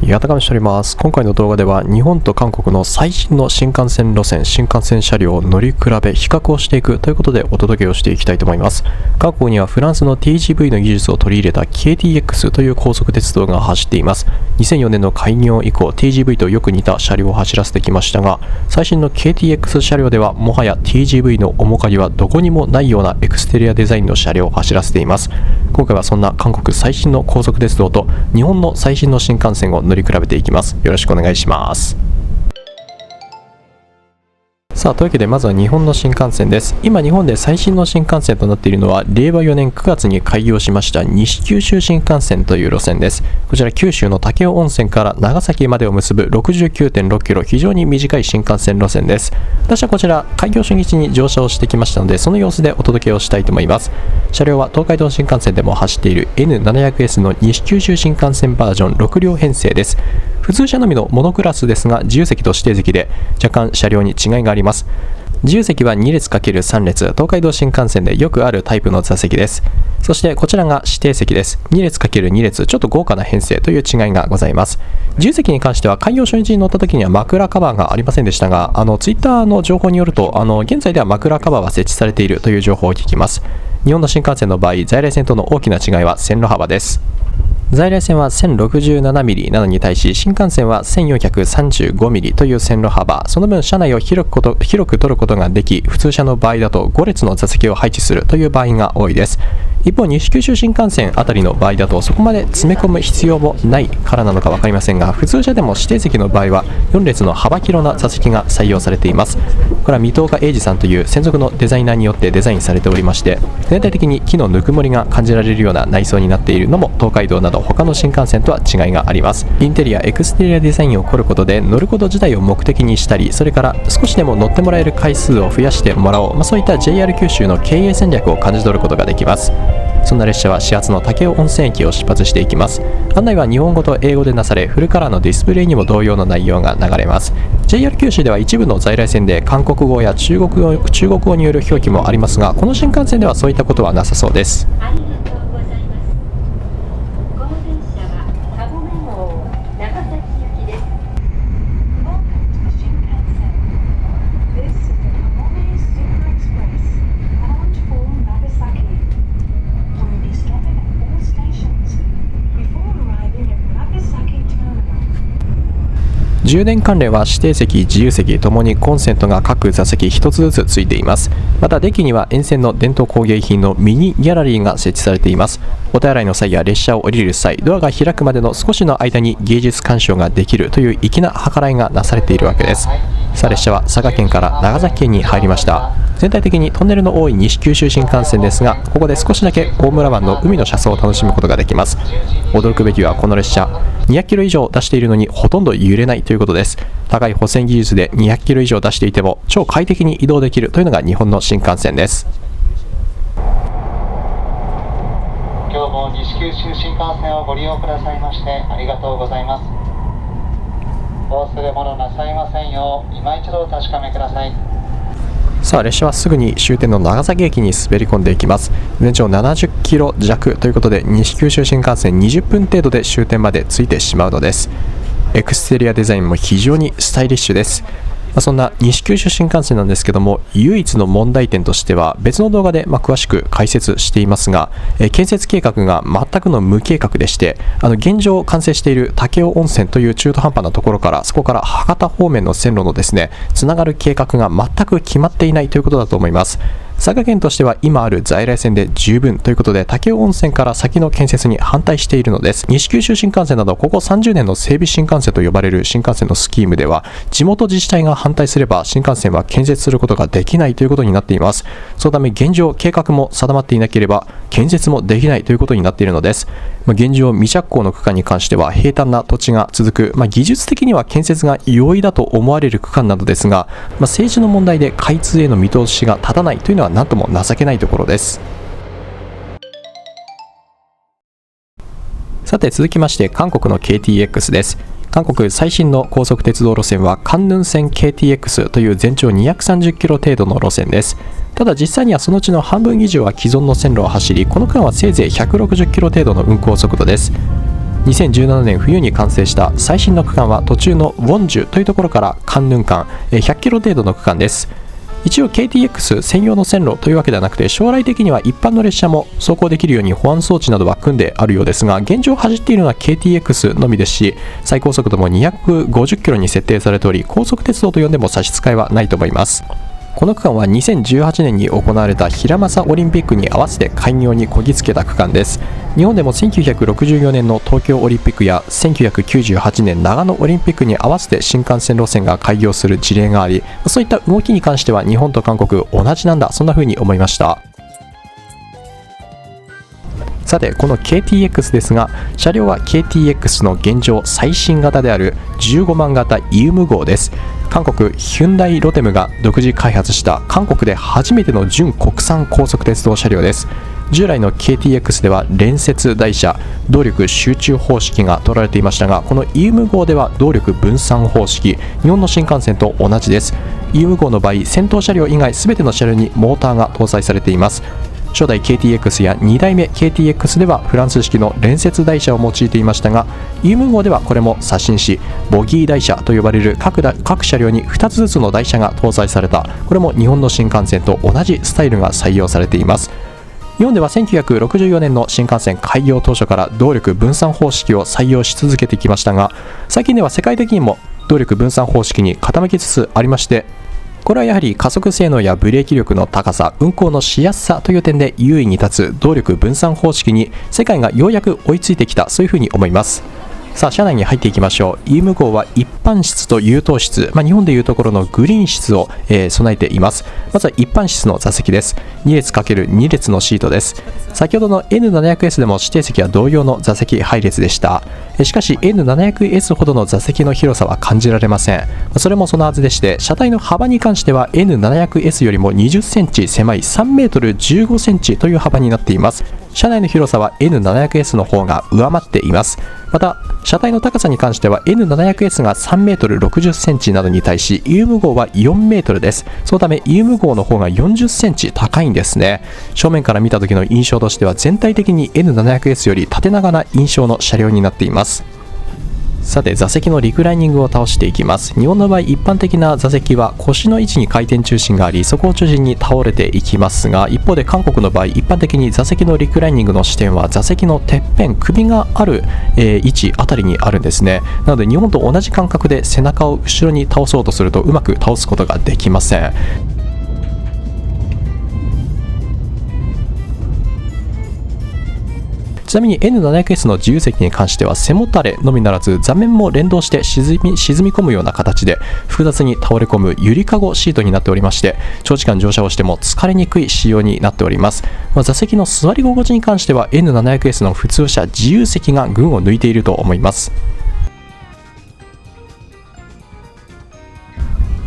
やたかみしております。今回の動画では日本と韓国の最新の新幹線路線、新幹線車両を乗り比べ、比較をしていくということでお届けをしていきたいと思います。韓国にはフランスの TGV の技術を取り入れた KTX という高速鉄道が走っています。2004年の開業以降、TGV とよく似た車両を走らせてきましたが、最新の KTX 車両ではもはや TGV の面影はどこにもないようなエクステリアデザインの車両を走らせています。今回はそんな韓国最新の高速鉄道と日本の最新の新幹線を乗り比べていきます。よろしくお願いします。さあ、というわけでまずは日本の新幹線です。今日本で最新の新幹線となっているのは令和4年9月に開業しました西九州新幹線という路線です。こちら九州の武雄温泉から長崎までを結ぶ 69.6 キロ、非常に短い新幹線路線です。私はこちら開業初日に乗車をしてきましたので、その様子でお届けをしたいと思います。車両は東海道新幹線でも走っている N700S の西九州新幹線バージョン6両編成です。普通車のみのモノクラスですが、自由席と指定席で若干車両に違いがあります。自由席は2列 ×3 列、東海道新幹線でよくあるタイプの座席です。そしてこちらが指定席です。2列 ×2 列、ちょっと豪華な編成という違いがございます。自由席に関しては開業初日に乗った時には枕カバーがありませんでしたが、ツイッターの情報によると現在では枕カバーは設置されているという情報を聞きます。日本の新幹線の場合、在来線との大きな違いは線路幅です。在来線は 1067mm なのに対し、新幹線は 1435mm という線路幅、その分車内を広く取ることができ、普通車の場合だと5列の座席を配置するという場合が多いです。一方、西九州新幹線あたりの場合だとそこまで詰め込む必要もないからなのか分かりませんが、普通車でも指定席の場合は4列の幅広な座席が採用されています。これは水戸岡英二さんという専属のデザイナーによってデザインされておりまして、全体的に木のぬくもりが感じられるような内装になっているのも東海道など他の新幹線とは違いがあります。インテリア、エクステリアデザインを凝ることで乗ること自体を目的にしたり、それから少しでも乗ってもらえる回数を増やしてもらおう、そういった JR 九州の経営戦略を感じ取ることができます。そんな列車は始発の武雄温泉駅を出発していきます。案内は日本語と英語でなされ、フルカラーのディスプレイにも同様の内容が流れます。 JR 九州では一部の在来線で韓国語や中国語による表記もありますが、この新幹線ではそういったことはなさそうです。充電関連は指定席、自由席ともにコンセントが各座席1つずつついています。またデッキには沿線の伝統工芸品のミニギャラリーが設置されています。お手洗いの際や列車を降りる際、ドアが開くまでの少しの間に芸術鑑賞ができるという粋な計らいがなされているわけです。さあ、列車は佐賀県から長崎県に入りました。全体的にトンネルの多い西九州新幹線ですが、ここで少しだけ大村湾の海の車窓を楽しむことができます。驚くべきはこの列車、200キロ以上出しているのにほとんど揺れないということです。高い保線技術で200キロ以上出していても超快適に移動できるというのが日本の新幹線です。今日も西九州新幹線をご利用くださいましてありがとうございます。お忘れ物なさいませんよう今一度お確かめください。さあ、列車はすぐに終点の長崎駅に滑り込んでいきます。全長70キロ弱ということで、西九州新幹線20分程度で終点まで着いてしまうのです。エクステリアデザインも非常にスタイリッシュです。そんな西九州新幹線なんですけども、唯一の問題点としては別の動画で詳しく解説していますが、建設計画が全くの無計画でして、現状完成している武雄温泉という中途半端なところから、そこから博多方面の線路のですね、つながる計画が全く決まっていないということだと思います。佐賀県としては今ある在来線で十分ということで、武雄温泉から先の建設に反対しているのです。西九州新幹線などここ30年の整備新幹線と呼ばれる新幹線のスキームでは、地元自治体が反対すれば新幹線は建設することができないということになっています。そのため現状計画も定まっていなければ建設もできないということになっているのです。現状未着工の区間に関しては平坦な土地が続く、技術的には建設が容易だと思われる区間などですが、政治の問題で開通への見通しが立たないというのは何とも情けないところです。さて、続きまして韓国の KTX です。韓国最新の高速鉄道路線はカンヌン線 KTX という全長230キロ程度の路線です。ただ実際にはそのうちの半分以上は既存の線路を走り、この間はせいぜい160キロ程度の運行速度です。2017年冬に完成した最新の区間は途中のウォンジュというところからカンヌン間100キロ程度の区間です。一応 KTX 専用の線路というわけではなくて、将来的には一般の列車も走行できるように保安装置などは組んであるようですが、現状走っているのは KTX のみですし、最高速度も250キロに設定されており、高速鉄道と呼んでも差し支えはないと思います。この区間は2018年に行われた平昌オリンピックに合わせて開業にこぎつけた区間です。日本でも1964年の東京オリンピックや1998年長野オリンピックに合わせて新幹線路線が開業する事例があり、そういった動きに関しては日本と韓国同じなんだ、そんな風に思いました。さて、この KTX ですが、車両は KTX の現状最新型である15万型イウム号です。韓国ヒュンダイロテムが独自開発した韓国で初めての純国産高速鉄道車両です。従来の KTX では連接台車、動力集中方式が取られていましたが、このイウム号では動力分散方式、日本の新幹線と同じです。イウム号の場合、先頭車両以外全ての車両にモーターが搭載されています。初代 KTX や2代目 KTX ではフランス式の連接台車を用いていましたが、イウム号ではこれも刷新し、ボギー台車と呼ばれる各車両に2つずつの台車が搭載された、これも日本の新幹線と同じスタイルが採用されています。日本では1964年の新幹線開業当初から動力分散方式を採用し続けてきましたが、最近では世界的にも動力分散方式に傾きつつありまして、これはやはり加速性能やブレーキ力の高さ、運行のしやすさという点で優位に立つ動力分散方式に世界がようやく追いついてきた、そういうふうに思います。さあ、車内に入っていきましょう。イウム号は一般室と優等室、日本でいうところのグリーン室を、備えています。まずは一般室の座席です。2列 ×2 列のシートです。先ほどの N700S でも指定席は同様の座席配列でした。しかし N700S ほどの座席の広さは感じられません。それもそのはずでして、車体の幅に関しては N700S よりも20センチ狭い3メートル15センチという幅になっています。車内の広さは N700S の方が上回っています。また、車体の高さに関しては N700S が3メートル60センチなどに対し、イウム号は4メートルです。そのため、イウム号の方が40センチ高いんですね。正面から見た時の印象としては、全体的に N700S より縦長な印象の車両になっています。さて、座席のリクライニングを倒していきます。日本の場合、一般的な座席は腰の位置に回転中心があり、そこを中心に倒れていきますが、一方で韓国の場合、一般的に座席のリクライニングの視点は座席のてっぺん、首がある、位置あたりにあるんですね。なので日本と同じ感覚で背中を後ろに倒そうとするとうまく倒すことができません。ちなみに N700S の自由席に関しては背もたれのみならず座面も連動して沈み込むような形で複雑に倒れ込むゆりかごシートになっておりまして、長時間乗車をしても疲れにくい仕様になっております。座席の座り心地に関しては N700S の普通車自由席が群を抜いていると思います。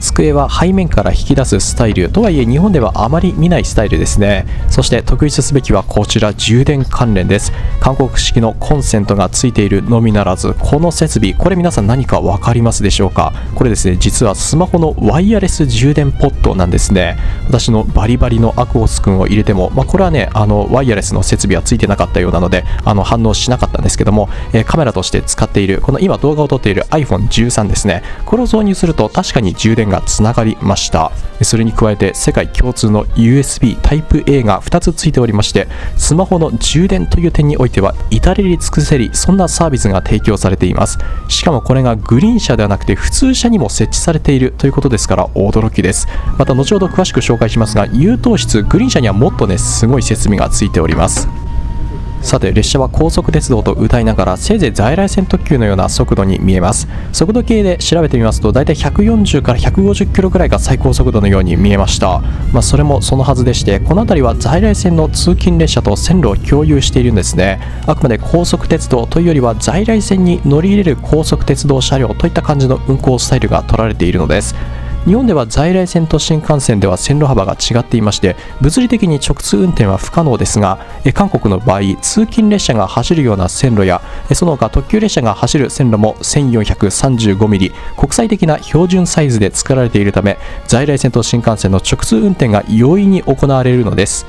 机は背面から引き出すスタイルとはいえ、日本ではあまり見ないスタイルですね。そして特筆すべきはこちら、充電関連です。韓国式のコンセントがついているのみならず、この設備、これ皆さん何か分かりますでしょうか。これですね、実はスマホのワイヤレス充電ポットなんですね。私のバリバリのアクオス君を入れても、これはね、ワイヤレスの設備はついてなかったようなので反応しなかったんですけども、カメラとして使っているこの今動画を撮っている iPhone13 ですね、これを挿入すると確かに充電がつながりました。それに加えて世界共通の USB Type A が2つついておりまして、スマホの充電という点においては至れり尽くせり、そんなサービスが提供されています。しかもこれがグリーン車ではなくて普通車にも設置されているということですから驚きです。また後ほど詳しく紹介しますが、優等室グリーン車にはもっとね、すごい設備がついております。さて、列車は高速鉄道と歌いながらせいぜい在来線特急のような速度に見えます。速度計で調べてみますと、だいたい140から150キロぐらいが最高速度のように見えました。それもそのはずでして、この辺りは在来線の通勤列車と線路を共有しているんですね。あくまで高速鉄道というよりは在来線に乗り入れる高速鉄道車両といった感じの運行スタイルが取られているのです。日本では在来線と新幹線では線路幅が違っていまして、物理的に直通運転は不可能ですが、韓国の場合、通勤列車が走るような線路やその他特急列車が走る線路も 1435mm 国際的な標準サイズで作られているため、在来線と新幹線の直通運転が容易に行われるのです。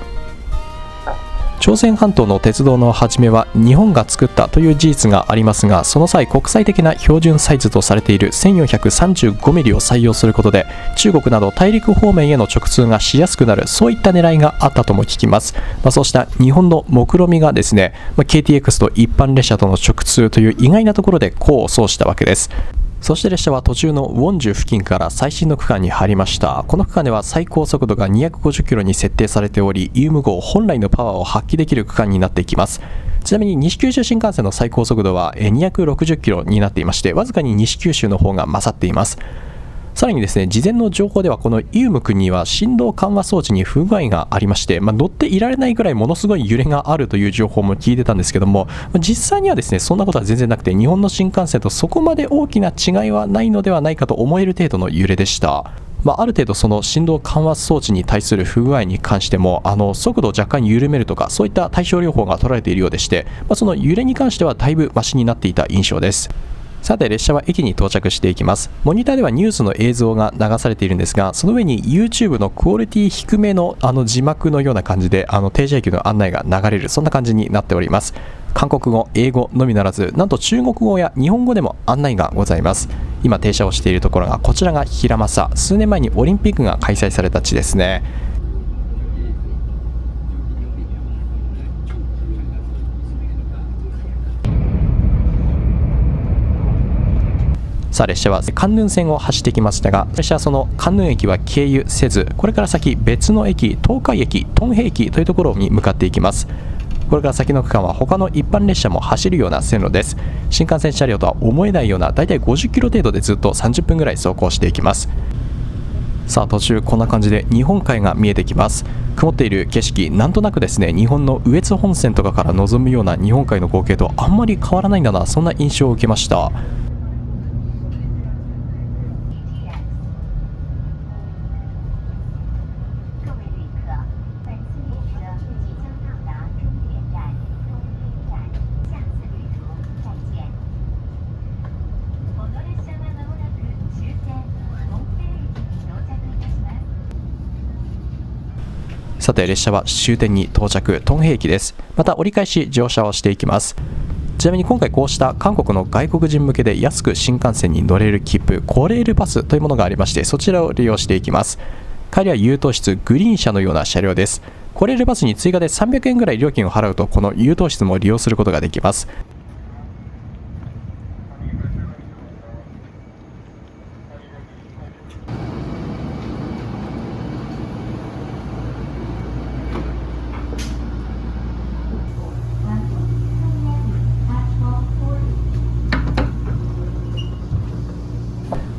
朝鮮半島の鉄道の始めは日本が作ったという事実がありますが、その際国際的な標準サイズとされている 1435mm を採用することで中国など大陸方面への直通がしやすくなる、そういった狙いがあったとも聞きます。そうした日本の目論みがですね、KTX と一般列車との直通という意外なところで功を奏したわけです。そして列車は途中のウォンジュ付近から最新の区間に入りました。この区間では最高速度が250キロに設定されており、イウム号本来のパワーを発揮できる区間になっていきます。ちなみに西九州新幹線の最高速度は260キロになっていまして、わずかに西九州の方が勝っています。さらにですね、事前の情報ではこのイウム君には振動緩和装置に不具合がありまして、乗っていられないぐらいものすごい揺れがあるという情報も聞いてたんですけども、実際にはですねそんなことは全然なくて、日本の新幹線とそこまで大きな違いはないのではないかと思える程度の揺れでした。ある程度その振動緩和装置に対する不具合に関しても速度を若干緩めるとかそういった対症療法が取られているようでして、その揺れに関してはだいぶマシになっていた印象です。さて列車は駅に到着していきます。モニターではニュースの映像が流されているんですが、その上に YouTube のクオリティ低めの字幕のような感じで停車駅の案内が流れる、そんな感じになっております。韓国語、英語のみならず、なんと中国語や日本語でも案内がございます。今停車をしているところがこちらがヒラマサ、数年前にオリンピックが開催された地ですね。さあ列車はカンヌン線を走ってきましたが、列車はそのカンヌン駅は経由せず、これから先別の駅、東海駅、トンヘ駅というところに向かっていきます。これから先の区間は他の一般列車も走るような線路です。新幹線車両とは思えないようなだいたい50キロ程度でずっと30分ぐらい走行していきます。さあ途中こんな感じで日本海が見えてきます。曇っている景色、なんとなくですね日本の羽越本線とかから望むような日本海の光景とあんまり変わらないんだな、そんな印象を受けました。さて列車は終点に到着、トンヘ駅です。また折り返し乗車をしていきます。ちなみに今回こうした韓国の外国人向けで安く新幹線に乗れる切符、コレールパスというものがありまして、そちらを利用していきます。帰りは優等室グリーン車のような車両です。コレールパスに追加で300円ぐらい料金を払うとこの優等室も利用することができます。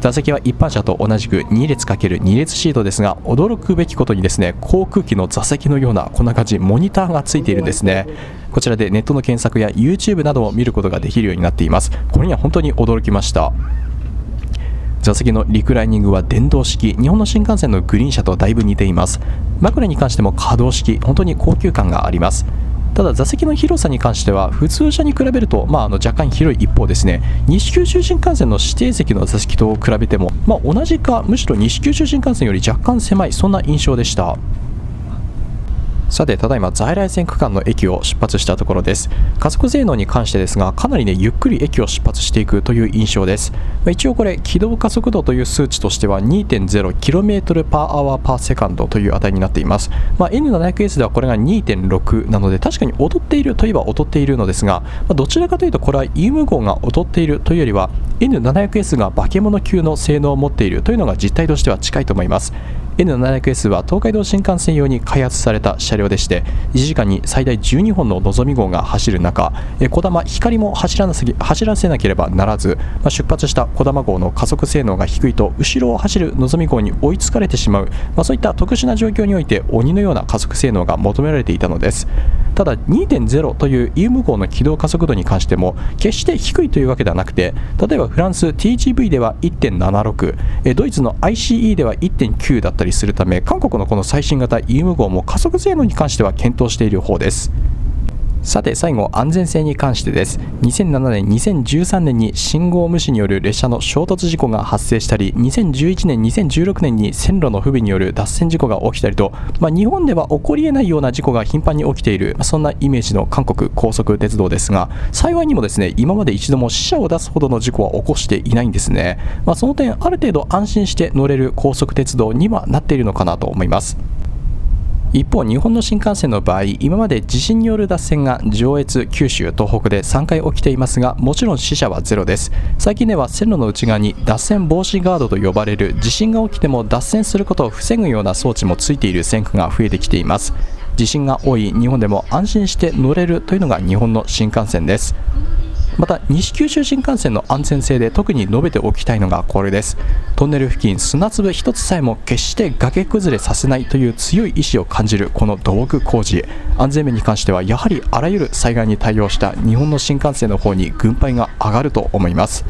座席は一般車と同じく2列 ×2 列シートですが、驚くべきことにですね航空機の座席のようなこんな感じモニターがついているんですね。こちらでネットの検索や YouTube などを見ることができるようになっています。これには本当に驚きました。座席のリクライニングは電動式、日本の新幹線のグリーン車とだいぶ似ています。枕に関しても可動式、本当に高級感があります。ただ座席の広さに関しては普通車に比べると、若干広い一方ですね。西九州新幹線の指定席の座席と比べても、同じかむしろ西九州新幹線より若干狭い、そんな印象でした。さてただいま在来線区間の駅を出発したところです。加速性能に関してですが、かなりゆっくり駅を出発していくという印象です。一応これ軌道加速度という数値としては 2.0km/h/s という値になっています。N700S ではこれが 2.6 なので、確かに劣っているといえば劣っているのですが、どちらかというとこれはイウム号が劣っているというよりは N700S が化け物級の性能を持っているというのが実態としては近いと思います。N700S は東海道新幹線用に開発された車両でして、1時間に最大12本ののぞみ号が走る中、こだま光も走らせなければならず、出発したこだま号の加速性能が低いと後ろを走るのぞみ号に追いつかれてしまう、そういった特殊な状況において鬼のような加速性能が求められていたのです。ただ 2.0 というイウム号の軌道加速度に関しても決して低いというわけではなくて、例えばフランス TGV では 1.76、ドイツの ICE では 1.9 だったりするため、韓国のこの最新型イウム号も加速性能に関しては検討している方です。さて最後、安全性に関してです。2007年、2013年に信号無視による列車の衝突事故が発生したり、2011年、2016年に線路の不備による脱線事故が起きたりと、日本では起こりえないような事故が頻繁に起きている、そんなイメージの韓国高速鉄道ですが、幸いにもですね、今まで一度も死者を出すほどの事故は起こしていないんですね。その点、ある程度安心して乗れる高速鉄道にはなっているのかなと思います。一方、日本の新幹線の場合、今まで地震による脱線が上越、九州、東北で3回起きていますが、もちろん死者はゼロです。最近では線路の内側に脱線防止ガードと呼ばれる、地震が起きても脱線することを防ぐような装置もついている線区が増えてきています。地震が多い日本でも安心して乗れるというのが日本の新幹線です。また西九州新幹線の安全性で特に述べておきたいのがこれです。トンネル付近、砂粒一つさえも決して崖崩れさせないという強い意志を感じるこの土木工事、安全面に関してはやはりあらゆる災害に対応した日本の新幹線の方に軍配が上がると思います。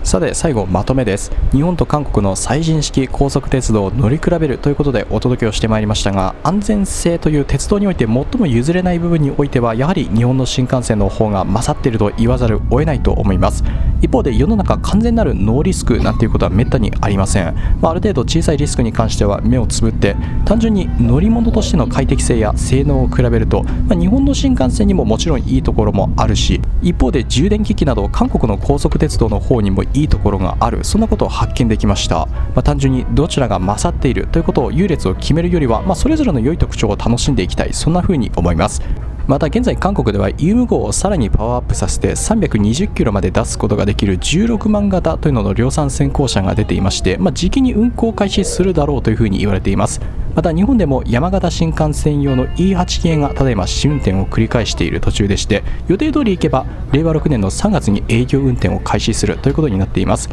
さて最後、まとめです。日本と韓国の最新式高速鉄道を乗り比べるということでお届けをしてまいりましたが、安全性という鉄道において最も譲れない部分においてはやはり日本の新幹線の方が勝っていると言わざるを得ないと思います。一方で世の中完全なるノーリスクなんていうことはめったにありません。ある程度小さいリスクに関しては目をつぶって単純に乗り物としての快適性や性能を比べると、日本の新幹線にももちろんいいところもあるし、一方で充電機器など韓国の高速鉄道の方にもいいところがある、そんなことを発見できました。単純にどちらが勝っているということを優劣を決めるよりは、それぞれの良い特徴を楽しんでいきたい、そんな風に思います。また現在韓国ではユーム号をさらにパワーアップさせて320キロまで出すことができる16万型というのの量産先行車が出ていまして、時期に運行開始するだろうというふうに言われています。また日本でも山形新幹線用の E8 系がただいま試運転を繰り返している途中でして、予定通り行けば令和6年の3月に営業運転を開始するということになっています。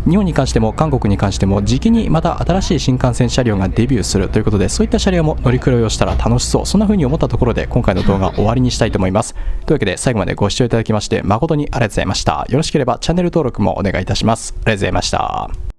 日本に関しても韓国に関しても時期にまた新しい新幹線車両がデビューするということで、そういった車両も乗り比べをしたら楽しそう、そんな風に思ったところで今回の動画を終わりにしたいと思います。というわけで最後までご視聴いただきまして誠にありがとうございました。よろしければチャンネル登録もお願いいたします。ありがとうございました。